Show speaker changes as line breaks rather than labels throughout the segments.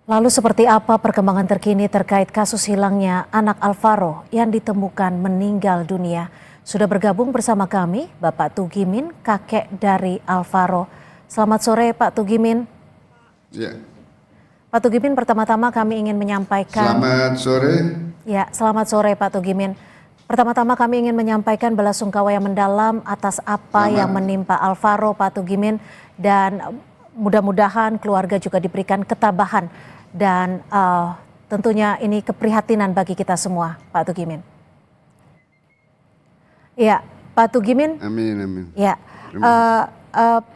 Lalu seperti apa perkembangan terkini terkait kasus hilangnya anak Alvaro yang ditemukan meninggal dunia? Sudah bergabung bersama kami Bapak Tugimin, kakek dari Alvaro. Selamat sore Pak Tugimin.
Ya.
Pak Tugimin, pertama-tama kami ingin menyampaikan.
Selamat sore.
Ya, selamat sore Pak Tugimin. Pertama-tama kami ingin menyampaikan belasungkawa yang mendalam atas apa yang menimpa Alvaro, Pak Tugimin, dan mudah-mudahan keluarga juga diberikan ketabahan dan tentunya ini keprihatinan bagi kita semua, Pak Tugimin. Ya, Pak Tugimin.
Amin, amin.
Ya,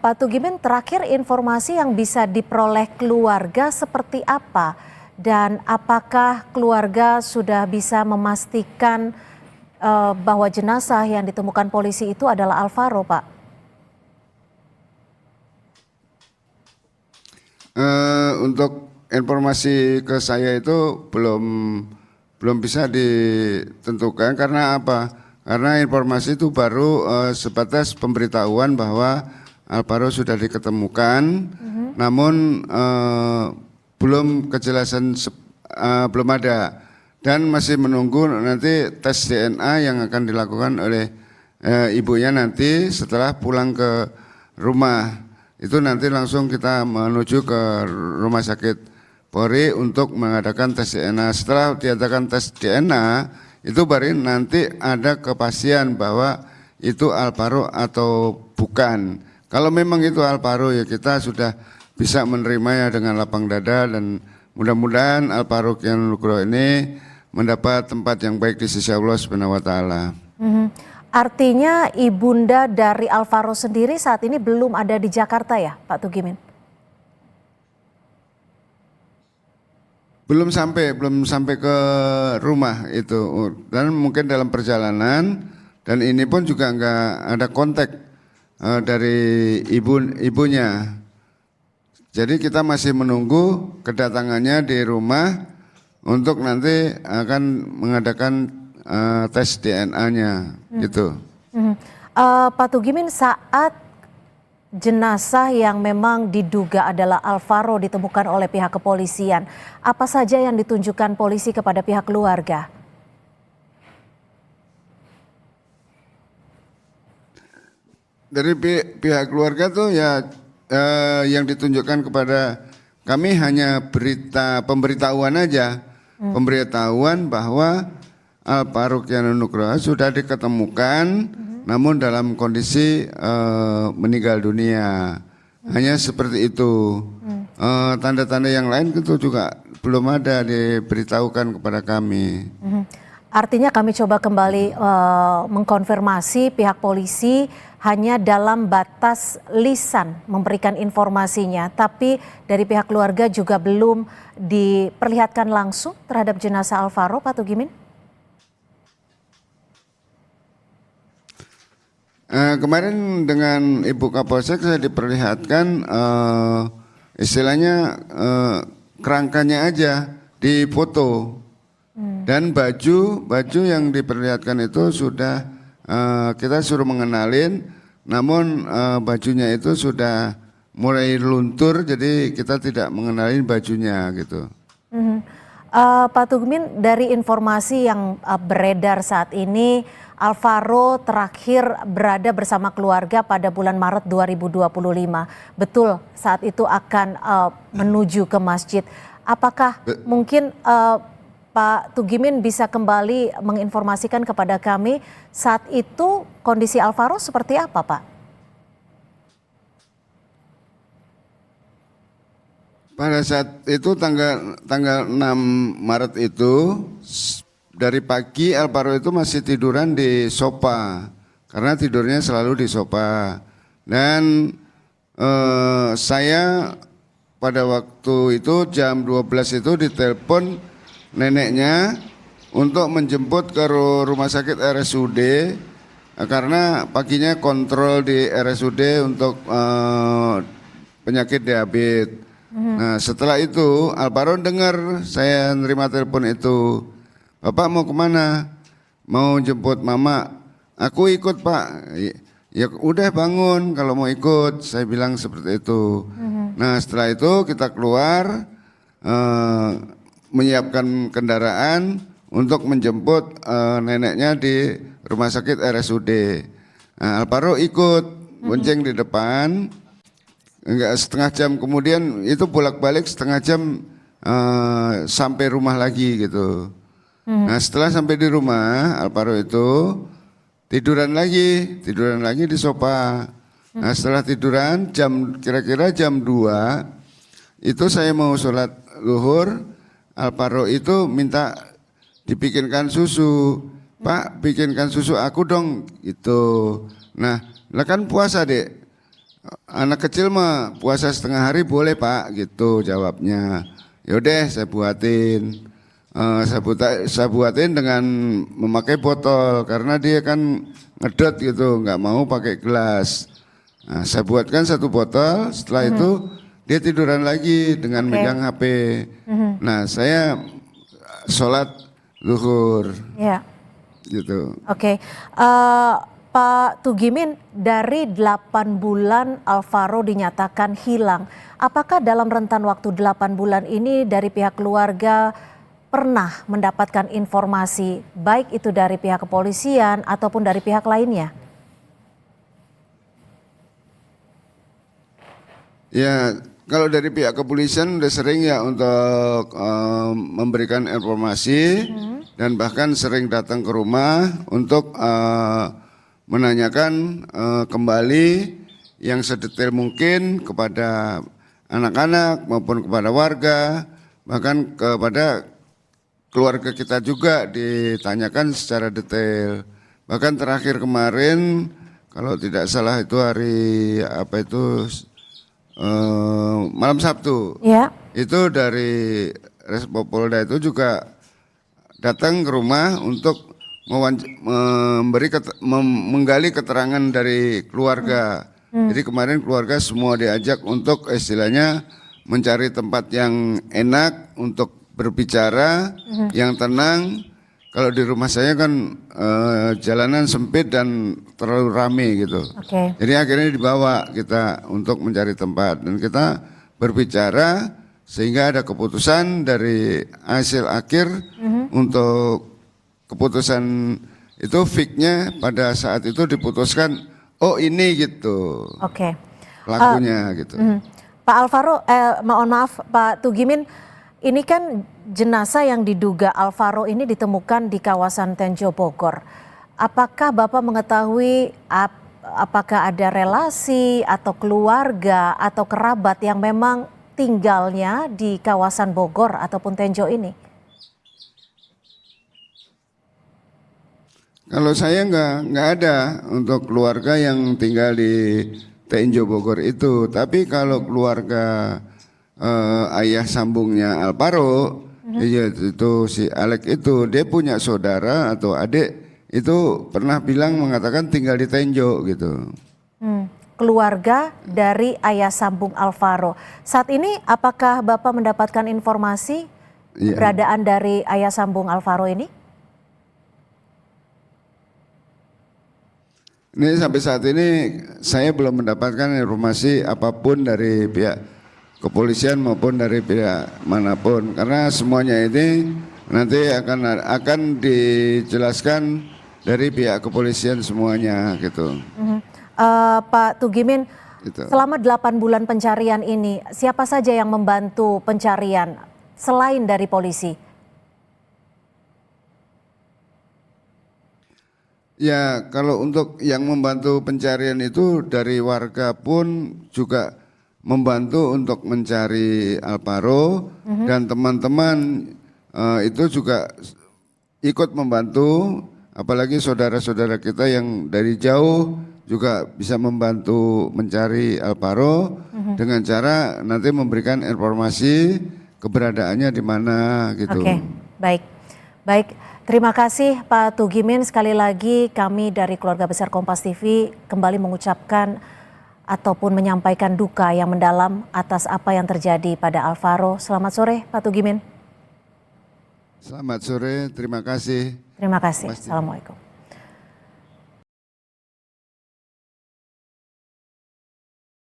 Pak Tugimin, terakhir informasi yang bisa diperoleh keluarga seperti apa? Dan apakah keluarga sudah bisa memastikan bahwa jenazah yang ditemukan polisi itu adalah Alvaro, Pak?
Untuk informasi ke saya itu belum bisa ditentukan karena apa? Karena informasi itu baru sebatas pemberitahuan bahwa Alvaro sudah diketemukan, namun belum kejelasan belum ada dan masih menunggu nanti tes DNA yang akan dilakukan oleh ibunya nanti setelah pulang ke rumah. Itu nanti langsung kita menuju ke rumah sakit Polri untuk mengadakan tes DNA. Setelah diadakan tes DNA, itu baru nanti ada kepastian bahwa itu Alvaro atau bukan. Kalau memang itu Alvaro, ya kita sudah bisa menerimanya dengan lapang dada dan mudah-mudahan Alvaro Kian Nugroho ini mendapat tempat yang baik di sisi Allah Subhanahu wa taala.
Artinya ibunda dari Alvaro sendiri saat ini belum ada di Jakarta ya, Pak Tugimin?
Belum sampai ke rumah itu, dan mungkin dalam perjalanan, dan ini pun juga nggak ada kontak dari ibunya. Jadi kita masih menunggu kedatangannya di rumah untuk nanti akan mengadakan tes DNA-nya gitu.
Pak Tugimin, saat jenazah yang memang diduga adalah Alvaro ditemukan oleh pihak kepolisian, apa saja yang ditunjukkan polisi kepada pihak keluarga?
Dari pihak keluarga tuh ya yang ditunjukkan kepada kami hanya pemberitahuan aja, pemberitahuan bahwa Alvaro Kian Nugroho sudah diketemukan, namun dalam kondisi meninggal dunia. Hanya seperti itu. Tanda-tanda yang lain itu juga belum ada diberitahukan kepada kami.
Artinya kami coba kembali mengkonfirmasi pihak polisi hanya dalam batas lisan memberikan informasinya, tapi dari pihak keluarga juga belum diperlihatkan langsung terhadap jenazah Alvaro, Pak Tugimin?
Kemarin dengan Ibu Kapolsek saya diperlihatkan istilahnya kerangkanya aja difoto dan baju yang diperlihatkan itu sudah kita suruh mengenalin, namun bajunya itu sudah mulai luntur, jadi kita tidak mengenalin bajunya gitu.
Pak Tugimin, dari informasi yang beredar saat ini, Alvaro terakhir berada bersama keluarga pada bulan Maret 2025. Betul, saat itu akan menuju ke masjid. Apakah mungkin Pak Tugimin bisa kembali menginformasikan kepada kami saat itu kondisi Alvaro seperti apa, Pak?
Pada saat itu tanggal 6 Maret itu dari pagi Alvaro itu masih tiduran di sofa karena tidurnya selalu di sofa, dan saya pada waktu itu jam 12 itu ditelepon neneknya untuk menjemput ke rumah sakit RSUD karena paginya kontrol di RSUD untuk penyakit diabetes. Nah setelah itu Alvaro dengar saya nerima telepon itu, "Bapak mau kemana?" "Mau jemput mama." "Aku ikut Pak." "Ya udah bangun kalau mau ikut," saya bilang seperti itu. Nah setelah itu kita keluar, menyiapkan kendaraan untuk menjemput neneknya di rumah sakit RSUD. Nah, Alvaro ikut bonceng di depan, enggak setengah jam kemudian itu bolak-balik setengah jam sampai rumah lagi gitu. Nah setelah sampai di rumah Alvaro itu tiduran lagi di sofa. Nah setelah tiduran kira-kira jam 2 itu saya mau sholat zuhur, Alvaro itu minta dibikinkan susu. Pak, bikinkan susu aku dong gitu. Nah, lah kan puasa, Dek. Anak kecil mah puasa setengah hari boleh, Pak, gitu jawabnya. Yaudah saya buatin. Saya buatin dengan memakai botol karena dia kan ngedot gitu, nggak mau pakai gelas. Nah, saya buatkan satu botol, setelah itu dia tiduran lagi dengan megang HP. Nah, saya sholat zuhur.
Ya.
Gitu.
Oke. Pak Tugimin, dari 8 bulan Alvaro dinyatakan hilang. Apakah dalam rentan waktu 8 bulan ini dari pihak keluarga pernah mendapatkan informasi baik itu dari pihak kepolisian ataupun dari pihak lainnya?
Ya, kalau dari pihak kepolisian udah sering ya untuk memberikan informasi dan bahkan sering datang ke rumah untuk menanyakan kembali yang sedetail mungkin kepada anak-anak maupun kepada warga, bahkan kepada keluarga kita juga ditanyakan secara detail. Bahkan terakhir kemarin kalau tidak salah itu hari malam Sabtu. Ya. Itu dari Respopolda itu juga datang ke rumah untuk menggali keterangan dari keluarga. Jadi kemarin keluarga semua diajak untuk istilahnya mencari tempat yang enak untuk berbicara, yang tenang. Kalau di rumah saya kan jalanan sempit dan terlalu rame gitu. Jadi akhirnya dibawa kita untuk mencari tempat dan kita berbicara sehingga ada keputusan dari hasil akhir untuk keputusan itu fix-nya pada saat itu diputuskan oh ini gitu. Pelakunya gitu.
Pak Alvaro, mohon maaf Pak Tugimin, ini kan jenazah yang diduga Alvaro ini ditemukan di kawasan Tenjo Bogor. Apakah Bapak mengetahui apakah ada relasi atau keluarga atau kerabat yang memang tinggalnya di kawasan Bogor ataupun Tenjo ini?
Kalau saya nggak ada untuk keluarga yang tinggal di Tenjo Bogor itu. Tapi kalau keluarga ayah sambungnya Alvaro, itu si Alek itu dia punya saudara atau adik itu pernah mengatakan tinggal di Tenjo gitu.
Keluarga dari ayah sambung Alvaro. Saat ini apakah Bapak mendapatkan informasi keberadaan dari ayah sambung Alvaro ini?
Ini sampai saat ini saya belum mendapatkan informasi apapun dari pihak kepolisian maupun dari pihak manapun karena semuanya ini nanti akan dijelaskan dari pihak kepolisian semuanya gitu.
Pak Tugimin, selama 8 bulan pencarian ini siapa saja yang membantu pencarian selain dari polisi?
Ya, kalau untuk yang membantu pencarian itu dari warga pun juga membantu untuk mencari Alvaro dan teman-teman itu juga ikut membantu, apalagi saudara-saudara kita yang dari jauh juga bisa membantu mencari Alvaro dengan cara nanti memberikan informasi keberadaannya di mana gitu.
Baik. Terima kasih Pak Tugimin, sekali lagi kami dari Keluarga Besar Kompas TV kembali mengucapkan ataupun menyampaikan duka yang mendalam atas apa yang terjadi pada Alvaro. Selamat sore Pak Tugimin.
Selamat sore, terima kasih.
Terima kasih, Assalamualaikum.